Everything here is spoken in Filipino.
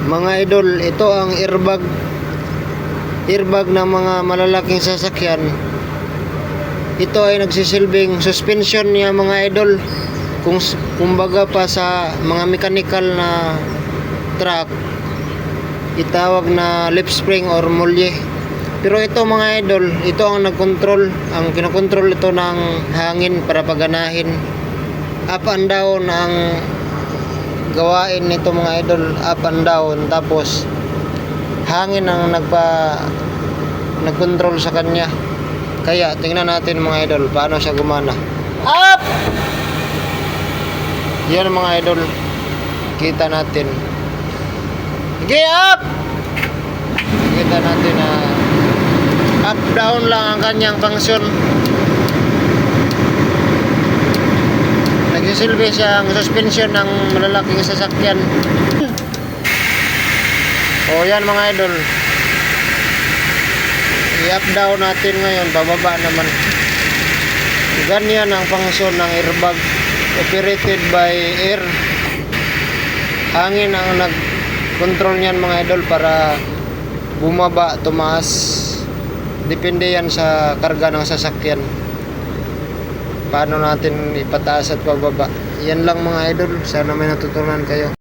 Mga idol, ito ang airbag ng mga malalaking sasakyan. Ito ay nagsisilbing suspension niya mga idol. Kumbaga pa sa mga mechanical na truck, itawag na leaf spring or molye. Pero ito mga idol, ito ang nagkontrol, ang kinokontrol ito ng hangin para paganahin. Up and down ang gawain nito mga idol, up and down, tapos hangin ang nagkontrol sa kanya. Kaya tingnan natin mga idol paano siya gumana. Up! Yan mga idol, kita natin. Sige, up! Kita natin na up down lang ang kanyang function. Nagsisilbi siya ang suspension ng malalaking sasakyan. O yan mga idol, i-up down natin ngayon, bababa naman. Ganyan ang function ng airbag, operated by air. Hangin ang nag-control niyan mga idol para bumaba, tumaas. Depende yan sa karga ng sasakyan, paano natin ipataas at pababa. Yan lang mga idol, sana may natutunan kayo.